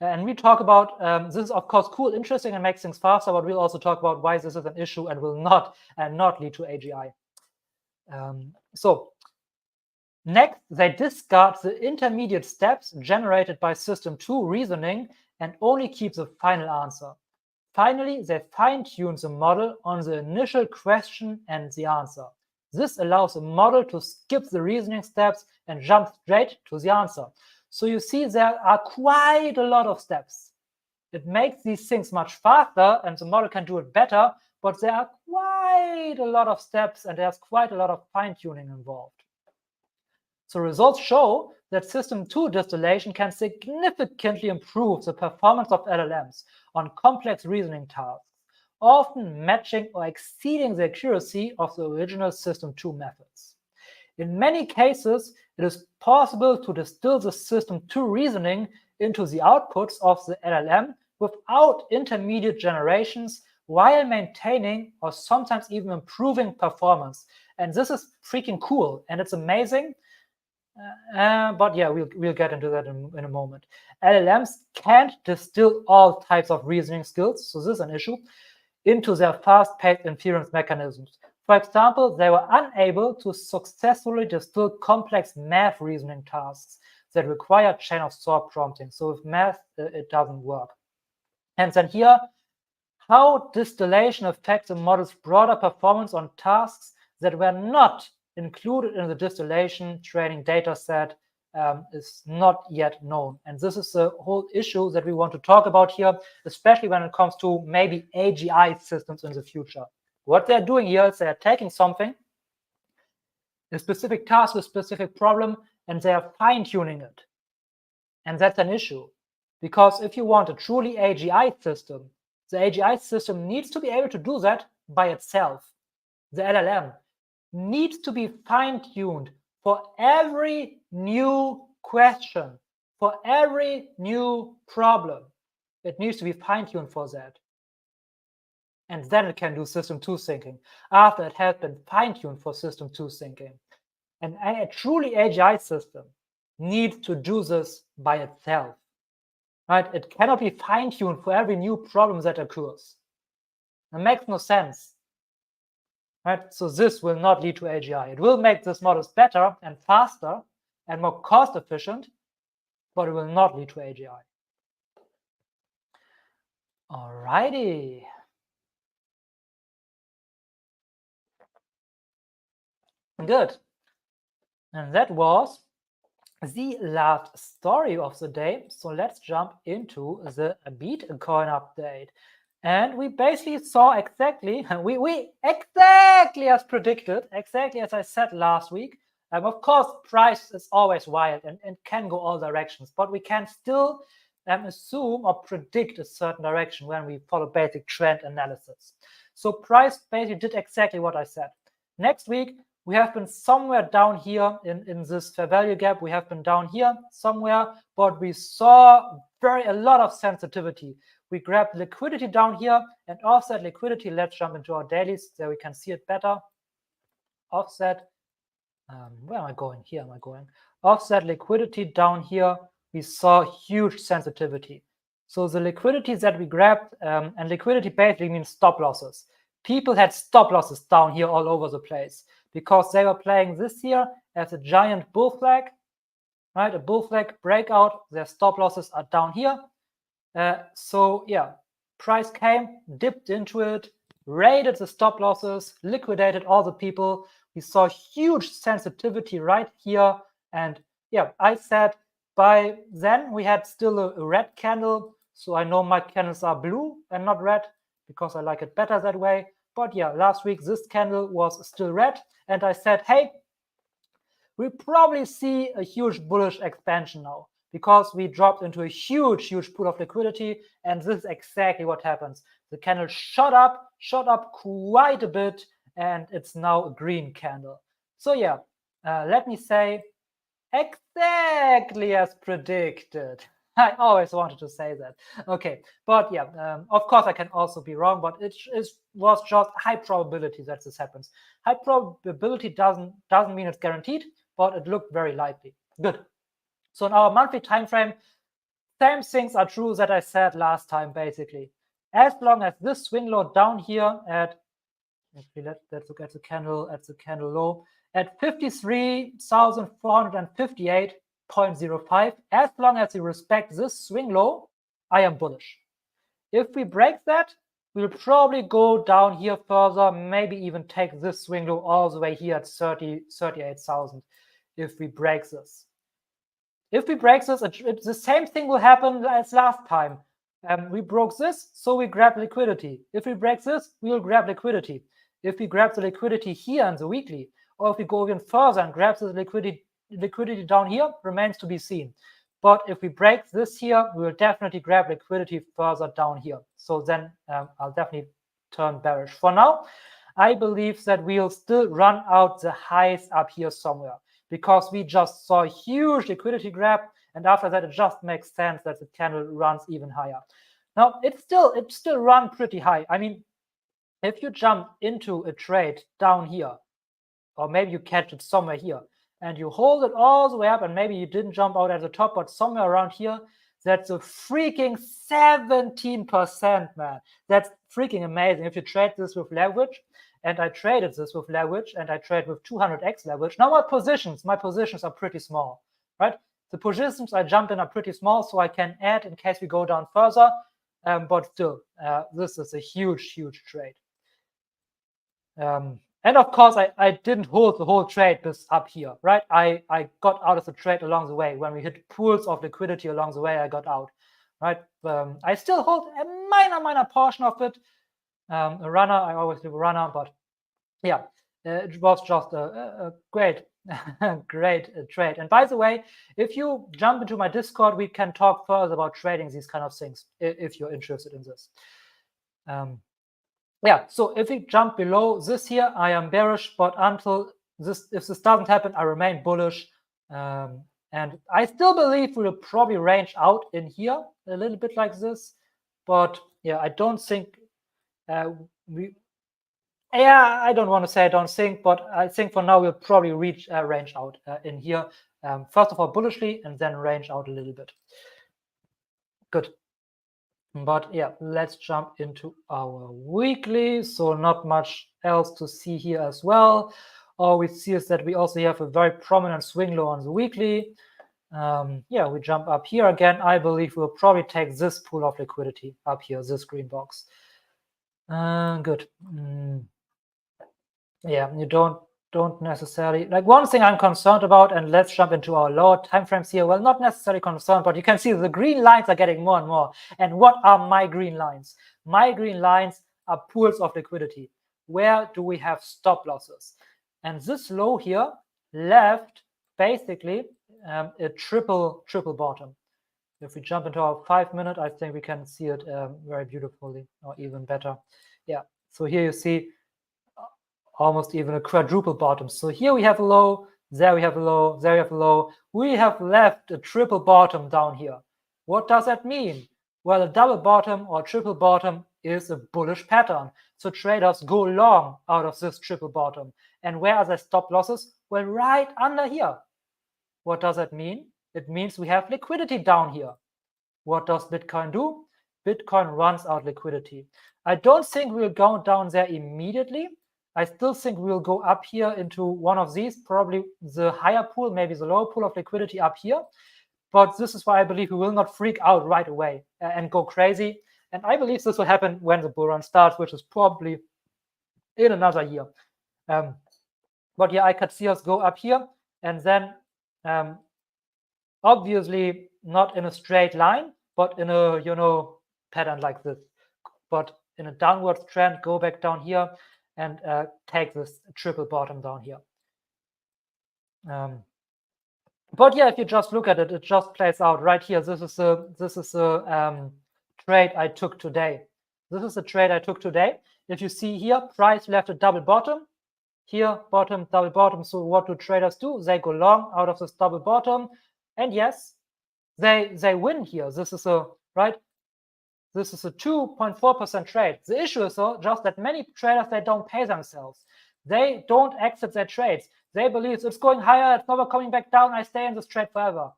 And we talk about, this is of course cool, interesting, and makes things faster, but we'll also talk about why this is an issue and will not lead to AGI. So next, they discard the intermediate steps generated by System 2 reasoning and only keep the final answer. Finally, they fine-tune the model on the initial question and the answer. This allows the model to skip the reasoning steps and jump straight to the answer. So you see there are quite a lot of steps. It makes these things much faster and the model can do it better, but there are quite a lot of steps and there's quite a lot of fine-tuning involved. So results show that System 2 distillation can significantly improve the performance of LLMs on complex reasoning tasks, often matching or exceeding the accuracy of the original System 2 methods. In many cases, it is possible to distill the System 2 reasoning into the outputs of the LLM without intermediate generations while maintaining or sometimes even improving performance. And this is freaking cool and it's amazing. But yeah, we'll get into that in a moment. LLMs can't distill all types of reasoning skills, so this is an issue, into their fast-paced inference mechanisms. For example, they were unable to successfully distill complex math reasoning tasks that require chain of thought prompting. So with math, it doesn't work. And then here, how distillation affects a model's broader performance on tasks that were not included in the distillation training data set is not yet known. And this is the whole issue that we want to talk about here, especially when it comes to maybe AGI systems in the future. What they're doing here is they're taking something, a specific task, a specific problem, and they are fine-tuning it. And that's an issue. Because if you want a truly AGI system, the AGI system needs to be able to do that by itself. The LLM needs to be fine-tuned for every new question, for every new problem. It needs to be fine-tuned for that. And then it can do System 2 thinking after it has been fine-tuned for System 2 thinking. And a truly AGI system needs to do this by itself. Right? It cannot be fine-tuned for every new problem that occurs. It makes no sense. Right? So this will not lead to AGI. It will make these models better and faster and more cost efficient, but it will not lead to AGI. Alrighty. Good. And that was the last story of the day. So let's jump into the Bitcoin update. And we basically saw exactly, we exactly as predicted, exactly as I said last week. Of course, price is always wild and can go all directions, but we can still assume or predict a certain direction when we follow basic trend analysis. So price basically did exactly what I said. Next week, we have been somewhere down here in this fair value gap. We have been down here somewhere, but we saw a lot of sensitivity. We grabbed liquidity down here and offset liquidity. Let's jump into our dailies so we can see it better. Offset, where am I going? Here am I going. Offset liquidity down here. We saw huge sensitivity. So the liquidity that we grabbed, and liquidity basically means stop losses. People had stop losses down here all over the place because they were playing this here as a giant bull flag, right? A bull flag breakout. Their stop losses are down here. So yeah, price came, dipped into it, raided the stop losses, liquidated all the people. We saw huge sensitivity right here. And yeah, I said by then we had still a red candle. So I know my candles are blue and not red because I like it better that way. But yeah, last week this candle was still red. And I said, hey, we'll probably see a huge bullish expansion now, because we dropped into a huge pool of liquidity, and this is exactly what happens. The candle shot up quite a bit, and it's now a green candle. So yeah, let me say, exactly as predicted. I always wanted to say that. Okay, but yeah, of course I can also be wrong, but it was just high probability that this happens. High probability doesn't mean it's guaranteed, but it looked very likely. Good. So in our monthly time frame, same things are true that I said last time, basically. As long as this swing low down here at, actually let's look at the candle low at 53,458.05. As long as we respect this swing low, I am bullish. If we break that, we'll probably go down here further, maybe even take this swing low all the way here at 38,000 if we break this. If we break this, the same thing will happen as last time. We broke this, so we grab liquidity. If we break this, we will grab liquidity. If we grab the liquidity here in the weekly, or if we go even further and grab the liquidity down here, remains to be seen. But if we break this here, we will definitely grab liquidity further down here. So then I'll definitely turn bearish. For now, I believe that we'll still run out the highs up here somewhere, because we just saw a huge liquidity grab, and after that it just makes sense that the candle runs even higher. Now it still run pretty high. I mean, if you jump into a trade down here, or maybe you catch it somewhere here, and you hold it all the way up, and maybe you didn't jump out at the top, but somewhere around here, that's a freaking 17%, man. That's freaking amazing. If you trade this with leverage, and I traded this with leverage, and I trade with 200x leverage. Now my positions are pretty small, right? The positions I jump in are pretty small, so I can add in case we go down further. But still, this is a huge trade. And of course, I didn't hold the whole trade this up here, right? I got out of the trade along the way. When we hit pools of liquidity along the way, I got out, right? I still hold a minor portion of it. A runner, I always do a runner, but yeah, it was just a great trade. And by the way, if you jump into my Discord, we can talk further about trading these kind of things if you're interested in this. Yeah, so if we jump below this here, I am bearish, but until this, if this doesn't happen, I remain bullish. And I still believe we'll probably range out in here a little bit like this. But yeah, I don't think I don't want to say I don't think, but I think for now we'll probably reach range out in here. First of all, bullishly, and then range out a little bit. Good. But yeah, let's jump into our weekly. So not much else to see here as well. All we see is that we also have a very prominent swing low on the weekly. Yeah, we jump up here again. I believe we'll probably take this pool of liquidity up here, this green box. Good. Yeah, you don't necessarily, like, one thing I'm concerned about, and let's jump into our lower time frames here. Well, not necessarily concerned, but you can see the green lines are getting more and more. And what are my green lines? My green lines are pools of liquidity. Where do we have stop losses? And this low here left basically a triple bottom. If we jump into our 5 minute, I think we can see it very beautifully, or even better. Yeah, so here you see almost even a quadruple bottom. So here we have a low, there we have a low, there we have a low. We have left a triple bottom down here. What does that mean? Well, a double bottom or triple bottom is a bullish pattern. So traders go long out of this triple bottom. And where are their stop losses? Well, right under here. What does that mean? It means we have liquidity down here. What does Bitcoin do? Bitcoin runs out liquidity. I don't think we'll go down there immediately. I still think we'll go up here into one of these, probably the higher pool, maybe the lower pool of liquidity up here. But this is why I believe we will not freak out right away and go crazy. And I believe this will happen when the bull run starts, which is probably in another year. But yeah, I could see us go up here, and then obviously not in a straight line, but in a, pattern like this. But in a downward trend, go back down here and take this triple bottom down here. But yeah, if you just look at it, it just plays out right here. This is a trade I took today. This is the trade I took today. If you see here, price left a double bottom. Here, bottom, double bottom. So what do traders do? They go long out of this double bottom. And yes, they win here. This is a, right? This is a 2.4% trade. The issue is though, just that many traders, they don't pay themselves. They don't exit their trades. They believe it's going higher, it's never coming back down, I stay in this trade forever,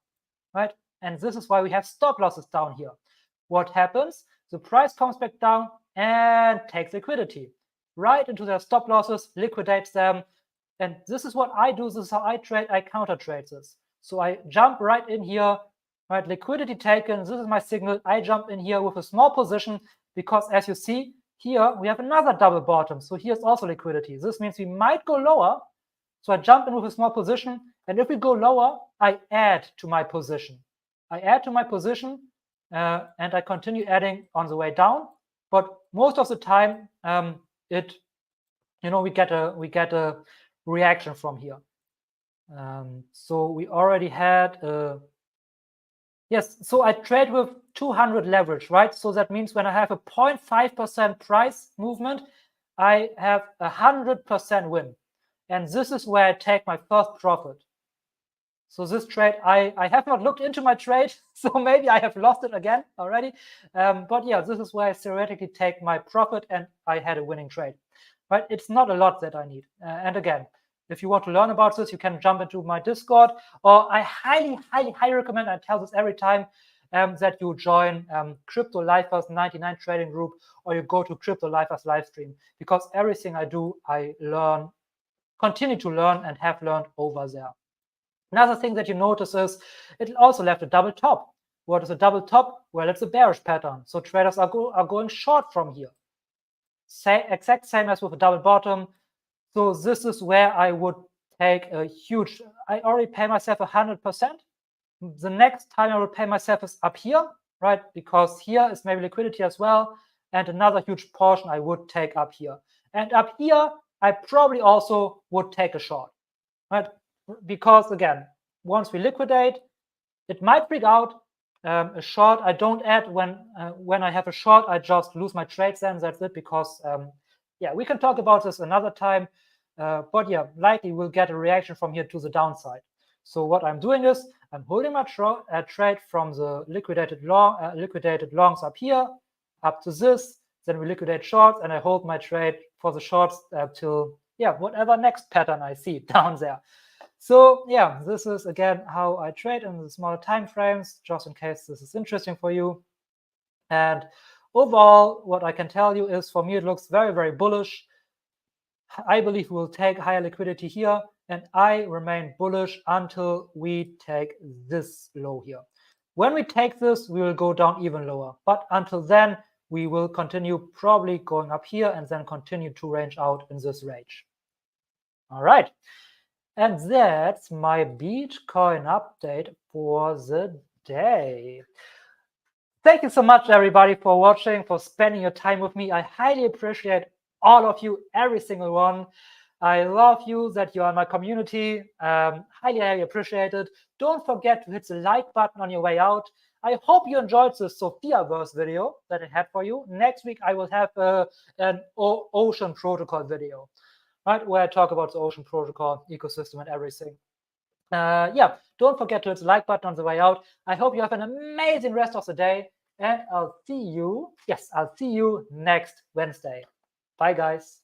right? And this is why we have stop losses down here. What happens? The price comes back down and takes liquidity right into their stop losses, liquidates them. And this is what I do. This is how I trade. I counter trade this. So I jump right in here, right? Liquidity taken. This is my signal. I jump in here with a small position because as you see here, we have another double bottom. So here's also liquidity. This means we might go lower. So I jump in with a small position. And if we go lower, I add to my position. I add to my position and I continue adding on the way down. But most of the time, we get a reaction from here. So we already had yes. So I trade with 200 leverage, right? So that means when I have a 0.5% price movement, I have 100% win, and this is where I take my first profit. So this trade, I have not looked into my trade, so maybe I have lost it again already. But yeah, this is where I theoretically take my profit, and I had a winning trade. Right? It's not a lot that I need. And again, if you want to learn about this, you can jump into my Discord, or I highly, highly, highly recommend, I tell this every time, that you join Crypto Lifers 99 trading group, or you go to Crypto Lifers live stream, because everything I do, I learn, continue to learn, and have learned over there. Another thing that you notice is it also left a double top. What is a double top? Well, it's a bearish pattern. So traders are going short from here. Exact same as with a double bottom. So this is where I would take a huge, I already pay myself 100%. The next time I will pay myself is up here, right? Because here is maybe liquidity as well. And another huge portion I would take up here. And up here, I probably also would take a short, right? Because again, once we liquidate, it might freak out. A short, I don't add when I have a short, I just lose my trades then, that's it, because yeah, we can talk about this another time, but yeah, likely we'll get a reaction from here to the downside. So what I'm doing is I'm holding my trade from the liquidated longs up here, up to this, then we liquidate shorts, and I hold my trade for the shorts till, yeah, whatever next pattern I see down there. So yeah, this is again how I trade in the smaller time frames, just in case this is interesting for you. And overall, what I can tell you is, for me, it looks very, very bullish. I believe we'll take higher liquidity here, and I remain bullish until we take this low here. When we take this, we will go down even lower. But until then, we will continue probably going up here and then continue to range out in this range. All right. And that's my Bitcoin update for the day. Thank you so much, everybody, for watching, for spending your time with me. I highly appreciate all of you, every single one. I love you that you are in my community. Highly, highly appreciate it. Don't forget to hit the like button on your way out. I hope you enjoyed the Sophiaverse video that I had for you. Next week, I will have an Ocean Protocol video, right, where I talk about the Ocean Protocol ecosystem and everything. Yeah, don't forget to hit the like button on the way out. I hope you have an amazing rest of the day, and I'll see you next Wednesday. Bye, guys.